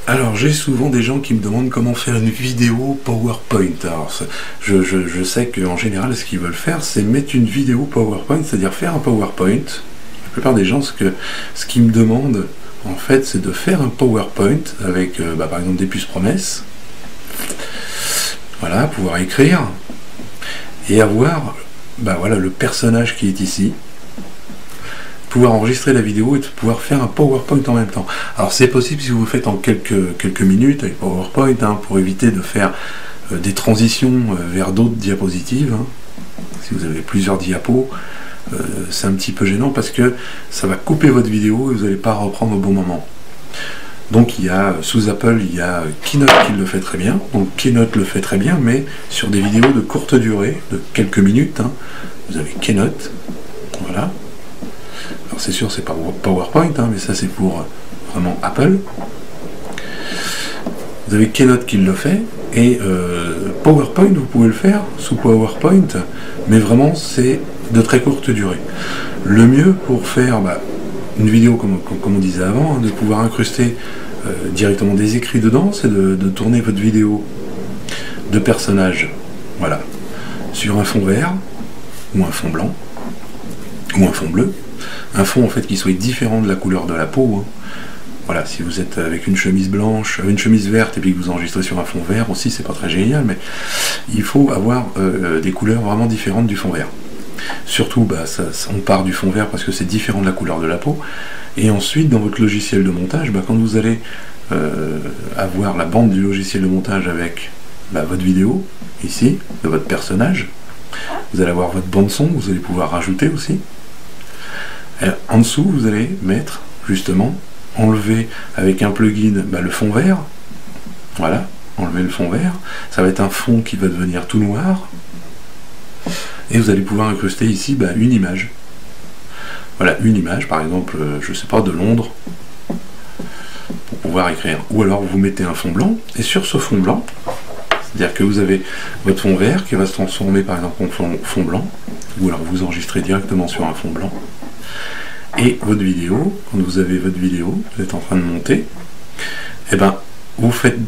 Alors, j'ai souvent des gens qui me demandent comment faire une vidéo PowerPoint. Alors, je sais qu'en général, ce qu'ils veulent faire, c'est mettre une vidéo PowerPoint, c'est-à-dire faire un PowerPoint. La plupart des gens, ce qu'ils me demandent, en fait, c'est de faire un PowerPoint avec, par exemple, des puces promesses. Voilà, pouvoir écrire et avoir, voilà, le personnage qui est ici. Pouvoir enregistrer la vidéo et de pouvoir faire un PowerPoint en même temps. Alors c'est possible si vous le faites en quelques minutes avec PowerPoint, pour éviter de faire des transitions vers d'autres diapositives. Si vous avez plusieurs diapos, c'est un petit peu gênant parce que ça va couper votre vidéo et vous n'allez pas reprendre au bon moment. Donc il y a, sous Apple, il y a Keynote qui le fait très bien. Donc Keynote le fait très bien, mais sur des vidéos de courte durée, de quelques minutes. Vous avez Keynote, voilà. Alors c'est sûr, c'est pas PowerPoint, mais ça c'est pour vraiment Apple. Vous avez Keynote qui le fait, et PowerPoint, vous pouvez le faire sous PowerPoint, mais vraiment c'est de très courte durée. Le mieux pour faire une vidéo, comme on disait avant, de pouvoir incruster directement des écrits dedans, c'est de tourner votre vidéo de personnage, voilà, sur un fond vert, ou un fond blanc, ou un fond bleu. Un fond en fait qui soit différent de la couleur de la peau. Voilà, si vous êtes avec une chemise blanche, une chemise verte et puis que vous enregistrez sur un fond vert aussi, c'est pas très génial, mais il faut avoir des couleurs vraiment différentes du fond vert. Surtout, on part du fond vert parce que c'est différent de la couleur de la peau. Et ensuite, dans votre logiciel de montage, quand vous allez avoir la bande du logiciel de montage avec votre vidéo, ici, de votre personnage, vous allez avoir votre bande son, vous allez pouvoir rajouter aussi. En dessous, vous allez mettre, justement, enlever avec un plugin le fond vert. Voilà, enlever le fond vert. Ça va être un fond qui va devenir tout noir. Et vous allez pouvoir incruster ici une image. Voilà, une image, par exemple, je sais pas, de Londres, pour pouvoir écrire. Ou alors vous mettez un fond blanc, et sur ce fond blanc, c'est-à-dire que vous avez votre fond vert qui va se transformer par exemple en fond blanc, ou alors vous enregistrez directement sur un fond blanc. Et votre vidéo, quand vous avez votre vidéo, vous êtes en train de monter, vous faites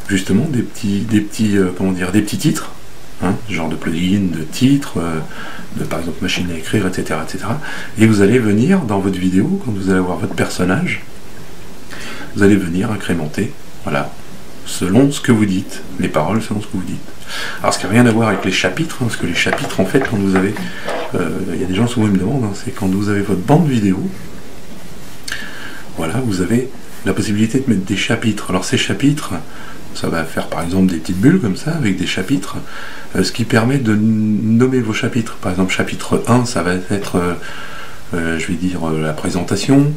justement des petits titres, genre de plugin, de titres, par exemple machine à écrire, etc., etc. Et vous allez venir dans votre vidéo, quand vous allez avoir votre personnage, vous allez venir incrémenter, voilà, selon ce que vous dites, les paroles selon ce que vous dites. Alors ce qui n'a rien à voir avec les chapitres, parce que les chapitres, en fait, quand vous avez, il y a des gens souvent qui me demandent, c'est quand vous avez votre bande vidéo, voilà, vous avez la possibilité de mettre des chapitres. Alors ces chapitres, ça va faire par exemple des petites bulles comme ça, avec des chapitres, ce qui permet de nommer vos chapitres. Par exemple, chapitre 1, ça va être, je vais dire, la présentation.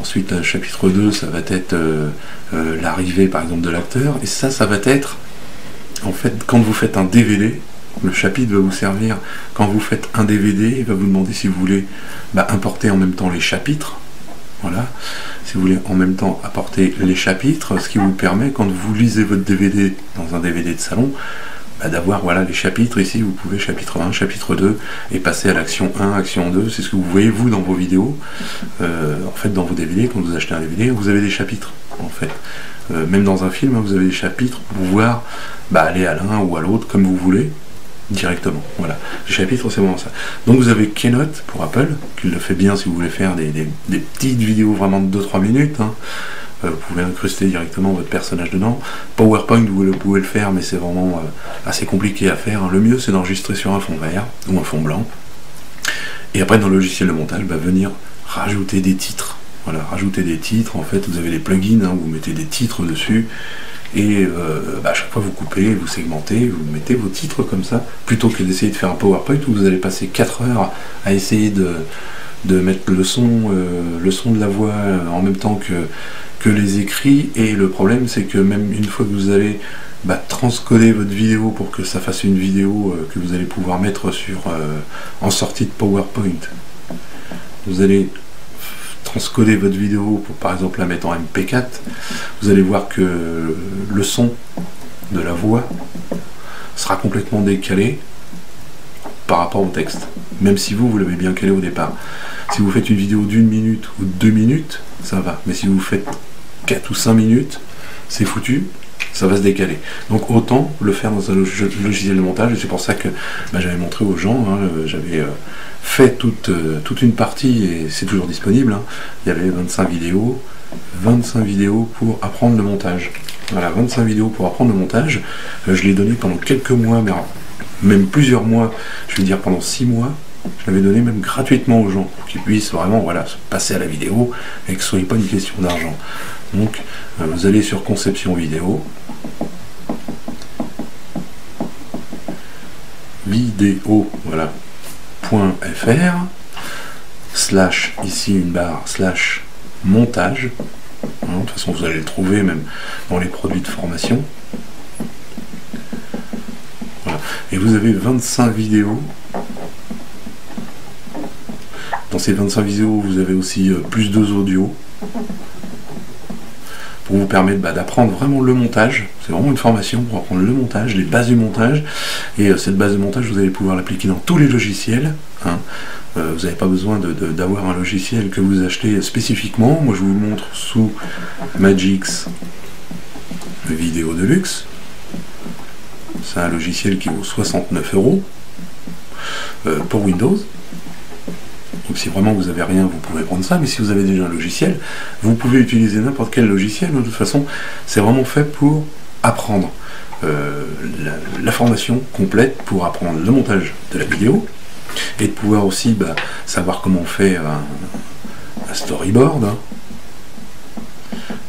Ensuite, chapitre 2, ça va être l'arrivée, par exemple, de l'acteur. Et ça va être, en fait, quand vous faites un DVD, le chapitre va vous servir. Quand vous faites un DVD, il va vous demander si vous voulez importer en même temps les chapitres. Voilà. Si vous voulez en même temps apporter les chapitres, ce qui vous permet, quand vous lisez votre DVD dans un DVD de salon, d'avoir voilà, les chapitres. Ici, vous pouvez chapitre 1, chapitre 2, et passer à l'action 1, action 2. C'est ce que vous voyez, vous, dans vos vidéos. En fait, dans vos DVD, quand vous achetez un DVD, vous avez des chapitres, en fait. Même dans un film, vous avez des chapitres pour pouvoir aller à l'un ou à l'autre, comme vous voulez, directement. Voilà. Les chapitres, c'est vraiment ça. Donc, vous avez Keynote pour Apple, qui le fait bien si vous voulez faire des petites vidéos vraiment de 2-3 minutes. Vous pouvez incruster directement votre personnage dedans. PowerPoint, vous pouvez le faire, mais c'est vraiment assez compliqué à faire. Le mieux, c'est d'enregistrer sur un fond vert ou un fond blanc. Et après, dans le logiciel de montage, venir rajouter des titres. Voilà, rajouter des titres. En fait, vous avez des plugins, vous mettez des titres dessus. Et à chaque fois, vous coupez, vous segmentez, vous mettez vos titres comme ça, plutôt que d'essayer de faire un PowerPoint où vous allez passer 4 heures à essayer de mettre le son de la voix en même temps que les écrits. Et le problème, c'est que même une fois que vous allez transcoder votre vidéo pour que ça fasse une vidéo que vous allez pouvoir mettre en sortie de PowerPoint, vous allez transcoder votre vidéo pour par exemple la mettre en MP4, vous allez voir que le son de la voix sera complètement décalé par rapport au texte, même si vous l'avez bien calé au départ. Si vous faites une vidéo d'1 minute ou 2 minutes, ça va, mais si vous faites 4 ou 5 minutes, c'est foutu, ça va se décaler. Donc autant le faire dans un logiciel de montage, et c'est pour ça que j'avais montré aux gens, hein, j'avais fait toute une partie, et c'est toujours disponible, hein. Il y avait 25 vidéos pour apprendre le montage. Voilà, 25 vidéos pour apprendre le montage. Je l'ai donné pendant quelques mois, mais même plusieurs mois, je veux dire pendant 6 mois, je l'avais donné même gratuitement aux gens, pour qu'ils puissent vraiment voilà, se passer à la vidéo, et que ce ne soit pas une question d'argent. Donc, vous allez sur conception vidéo, voilà, .fr, slash, ici une barre, slash montage. De toute façon, vous allez le trouver même dans les produits de formation. Voilà. Et vous avez 25 vidéos. Dans ces 25 vidéos, vous avez aussi plus de audios pour vous permettre d'apprendre vraiment le montage. C'est vraiment une formation pour apprendre le montage, les bases du montage. Et cette base de montage, vous allez pouvoir l'appliquer dans tous les logiciels. Hein. Vous n'avez pas besoin d'avoir un logiciel que vous achetez spécifiquement. Moi, je vous le montre sous Magix Vidéo Deluxe. C'est un logiciel qui vaut 69 € pour Windows. Donc si vraiment vous n'avez rien, vous pouvez prendre ça, mais si vous avez déjà un logiciel, vous pouvez utiliser n'importe quel logiciel. De toute façon, c'est vraiment fait pour apprendre la formation complète, pour apprendre le montage de la vidéo, et de pouvoir aussi savoir comment on fait un storyboard. Hein.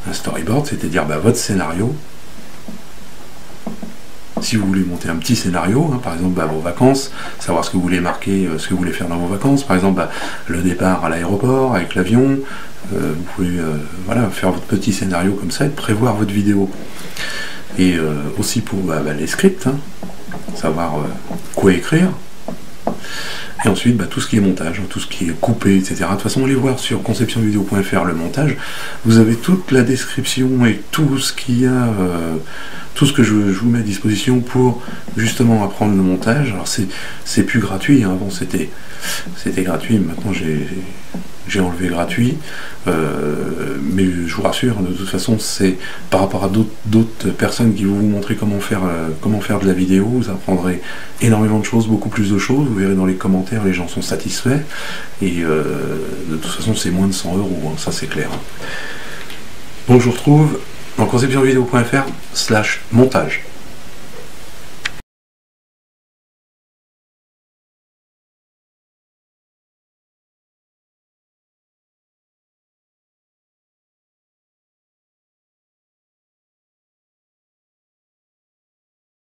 Un storyboard, c'est-à-dire votre scénario. Si vous voulez monter un petit scénario, hein, par exemple vos vacances, savoir ce que vous voulez marquer, ce que vous voulez faire dans vos vacances, par exemple le départ à l'aéroport avec l'avion, vous pouvez voilà, faire votre petit scénario comme ça et prévoir votre vidéo. Et aussi pour les scripts, hein, savoir quoi écrire. Et ensuite, tout ce qui est montage, tout ce qui est coupé, etc. De toute façon, allez voir sur conceptionvideo.fr le montage. Vous avez toute la description et tout ce qu'il y a, tout ce que je vous mets à disposition pour justement apprendre le montage. Alors c'est plus gratuit, hein. Avant c'était gratuit, maintenant j'ai enlevé gratuit, mais je vous rassure, de toute façon, c'est par rapport à d'autres personnes qui vont vous montrer comment faire de la vidéo. Vous apprendrez énormément de choses, beaucoup plus de choses. Vous verrez dans les commentaires, les gens sont satisfaits, et de toute façon, c'est moins de 100 €, hein, ça c'est clair. Donc je vous retrouve dans conceptionvideo.fr/montage.